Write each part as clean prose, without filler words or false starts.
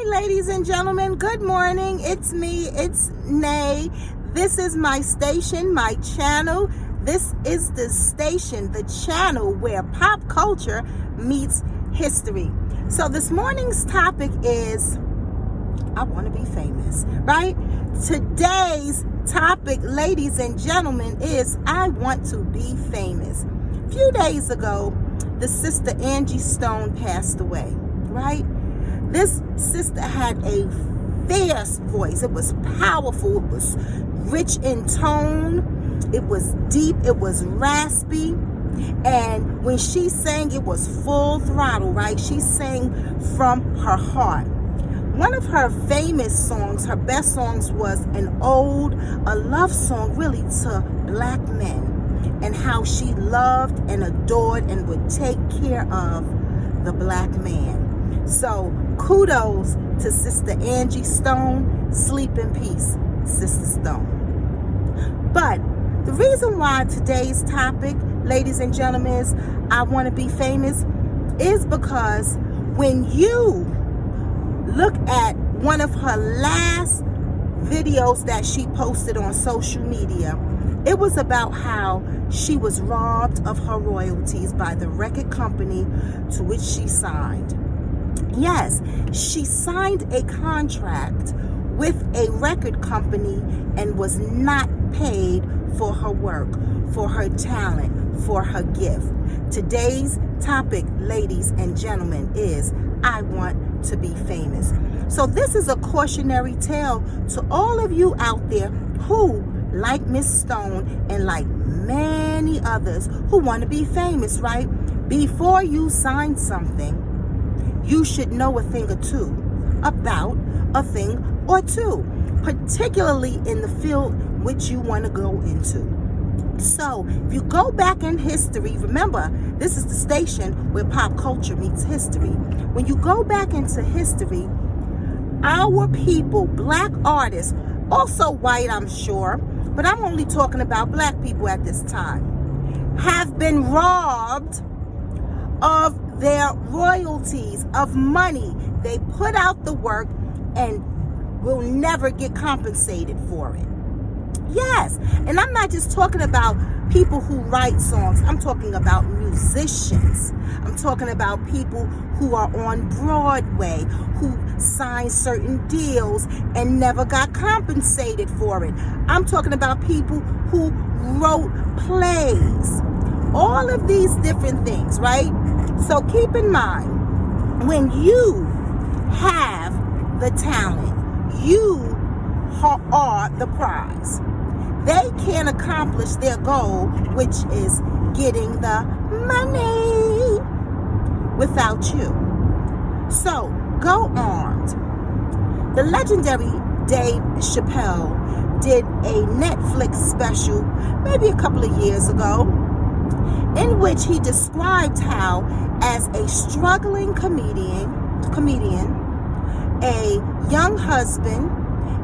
Hi, ladies and gentlemen. Good morning. It's me. It's Nay. This is my station, my channel. This is the station, the channel where pop culture meets history. So this morning's topic is, I want to be famous, right? Today's topic, ladies and gentlemen, is I want to be famous. A few days ago, the sister Angie Stone passed away, right? This sister had a fierce voice. It was powerful. It was rich in tone. It was deep. It was raspy. And when she sang, it was full throttle, right? She sang from her heart. One of her famous songs, her best songs, was a love song really to black men, and how she loved and adored and would take care of the black man. So kudos to Sister Angie Stone. Sleep in peace, Sister Stone. But the reason why today's topic, ladies and gentlemen, is I want to be famous is because when you look at one of her last videos that she posted on social media, it was about how she was robbed of her royalties by the record company to which she signed. Yes, she signed a contract with a record company and was not paid for her work, for her talent, for her gift. Today's topic, ladies and gentlemen, is I want to be famous. So this is a cautionary tale to all of you out there who, like Miss Stone and like many others, who want to be famous, right? Before you sign something, you should know a thing or two about a thing or two, particularly in the field which you want to go into. So if you go back in history, remember, this is the station where pop culture meets history. When you go back into history, our people, black artists, also white, I'm sure, but I'm only talking about black people at this time, have been robbed of their royalties, of money. They put out the work and will never get compensated for it. Yes, and I'm not just talking about people who write songs. I'm talking about musicians. I'm talking about people who are on Broadway, who signed certain deals and never got compensated for it. I'm talking about people who wrote plays. All of these different things, right? So keep in mind, when you have the talent, you are the prize. They can't accomplish their goal, which is getting the money, without you. So go armed. The legendary Dave Chappelle did a Netflix special maybe a couple of years ago, in which he described how, as a struggling comedian, a young husband,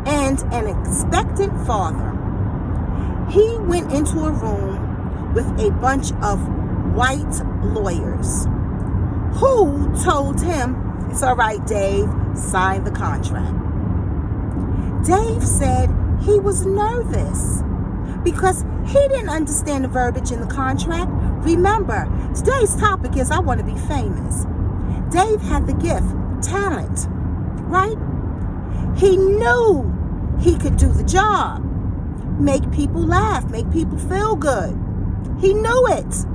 and an expectant father, he went into a room with a bunch of white lawyers who told him, "It's all right, Dave, sign the contract." Dave said he was nervous because he didn't understand the verbiage in the contract. Remember, today's topic is I want to be famous. Dave had the gift, talent, right? He knew he could do the job, make people laugh, make people feel good. He knew it.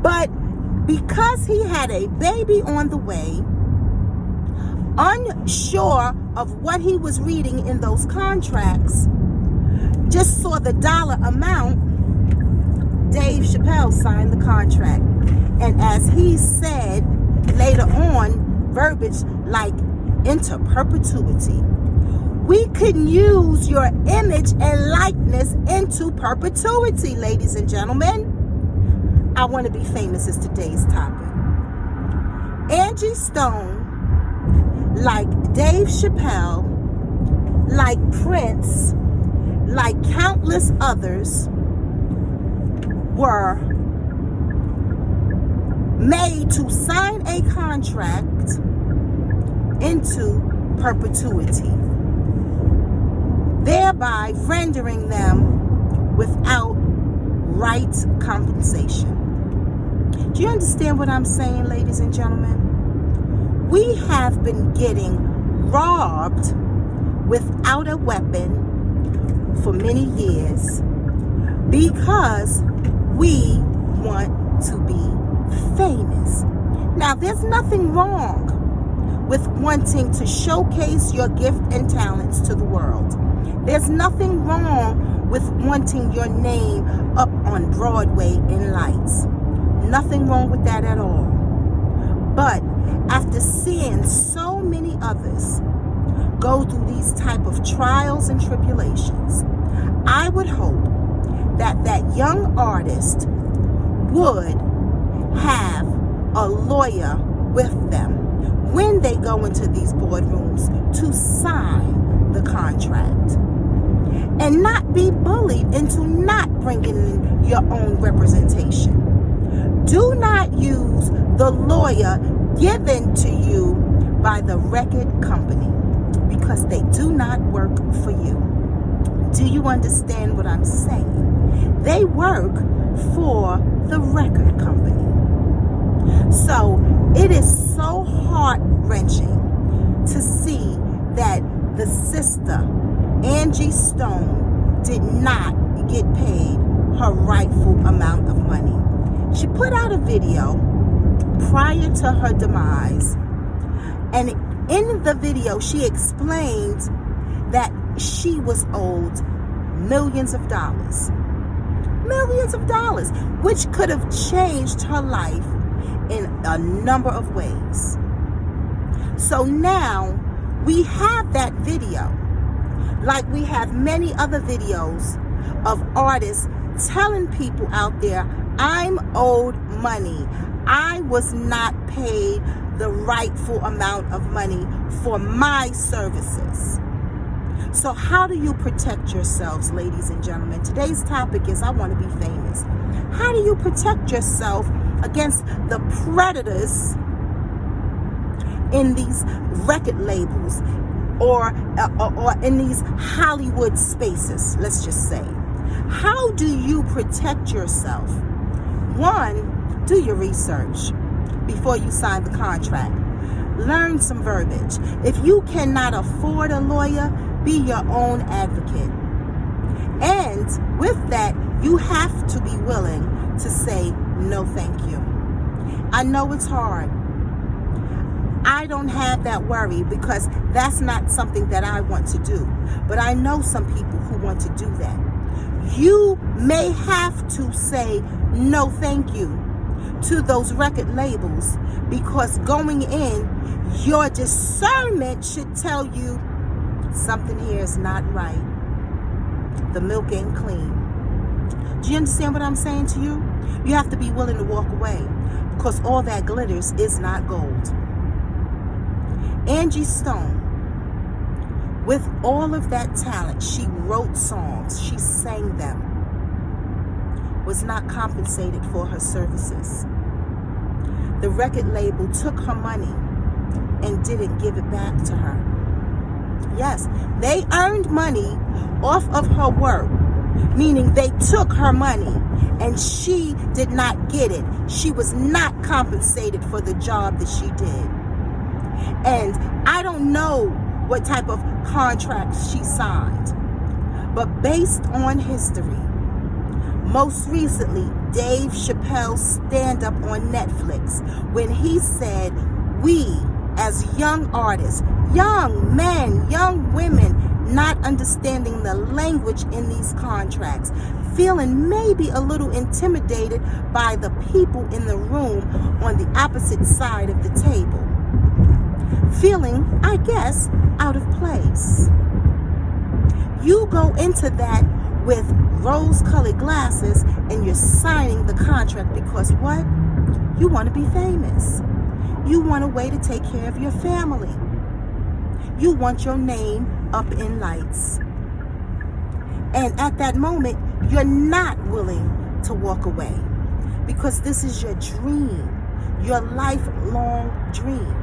But because he had a baby on the way, unsure of what he was reading in those contracts, just saw the dollar amount, Dave Chappelle signed the contract. And as he said later on, verbiage like into perpetuity. We can use your image and likeness into perpetuity, ladies and gentlemen. I want to be famous is today's topic. Angie Stone, like Dave Chappelle, like Prince, like countless others, were made to sign a contract in into perpetuity, thereby rendering them without right compensation. Do you understand what I'm saying, ladies and gentlemen? We have been getting robbed without a weapon for many years because we want to be famous. Now, there's nothing wrong with wanting to showcase your gift and talents to the world. There's nothing wrong with wanting your name up on Broadway in lights. Nothing wrong with that at all. But after seeing so many others go through these type of trials and tribulations, I would hope that that young artist would have a lawyer with them when they go into these boardrooms to sign the contract, and not be bullied into not bringing in your own representation. Do not use the lawyer given to you by the record company, because they do not work for you. Do you understand what I'm saying? They work for the record company. So it is so heart-wrenching to see that the sister, Angie Stone, did not get paid her rightful amount of money. She put out a video prior to her demise, and in the video she explained that she was owed millions of dollars, which could have changed her life in a number of ways. So now we have that video, like we have many other videos of artists telling people out there, I'm owed money. I was not paid the rightful amount of money for my services. So how do you protect yourselves, ladies and gentlemen? Today's topic is I want to be famous. How do you protect yourself against the predators in these record labels or in these Hollywood spaces, let's just say? How do you protect yourself? One, do your research before you sign the contract. Learn some verbiage. If you cannot afford a lawyer, be your own advocate. And with that, you have to be willing to say no thank you. I know it's hard. I don't have that worry because that's not something that I want to do. But I know some people who want to do that. You may have to say no thank you to those record labels, because going in, your discernment should tell you something here is not right. The milk ain't clean. Do you understand what I'm saying to you? You have to be willing to walk away, because all that glitters is not gold. Angie Stone, with all of that talent, she wrote songs, she sang them, was not compensated for her services. The record label took her money and didn't give it back to her. Yes, they earned money off of her work, meaning they took her money and she did not get it. She was not compensated for the job that she did. And I don't know what type of contract she signed, but based on history, most recently, Dave Chappelle's stand-up on Netflix, when he said, we as young artists, young men, young women, not understanding the language in these contracts, feeling maybe a little intimidated by the people in the room on the opposite side of the table, feeling, I guess, out of place. You go into that with rose-colored glasses and you're signing the contract because what? You want to be famous. You want a way to take care of your family. You want your name up in lights. And at that moment, you're not willing to walk away because this is your dream, your lifelong dream.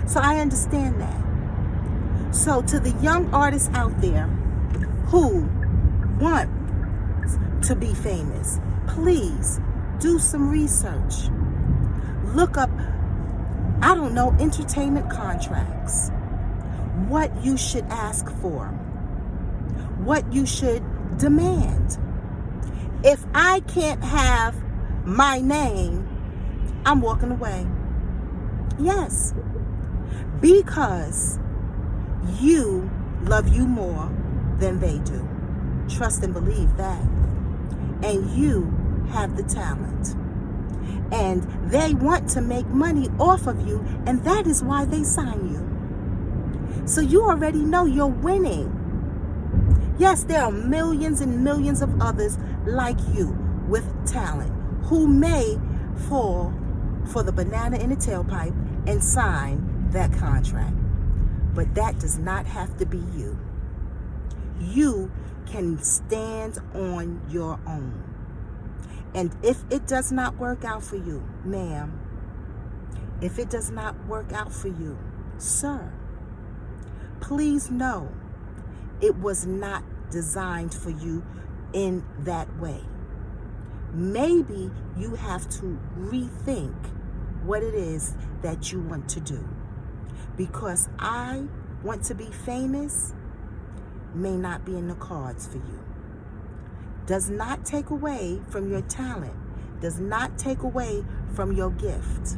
So I understand that. So to the young artists out there who want to be famous, please do some research. Look up, I don't know, entertainment contracts. What you should ask for. What you should demand. If I can't have my name, I'm walking away. Yes. Because you love you more than they do. Trust and believe that. And you have the talent. And they want to make money off of you, and that is why they sign you. So you already know you're winning. Yes, there are millions and millions of others like you with talent who may fall for the banana in the tailpipe and sign that contract. But that does not have to be you. You can stand on your own. And if it does not work out for you, ma'am, if it does not work out for you, sir, please know it was not designed for you in that way. Maybe you have to rethink what it is that you want to do. Because I want to be famous may not be in the cards for you. Does not take away from your talent. Does not take away from your gift.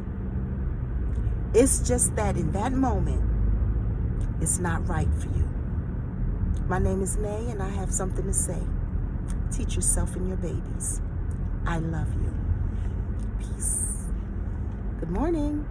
It's just that in that moment, it's not right for you. My name is Nay, and I have something to say. Teach yourself and your babies. I love you. Peace. Good morning.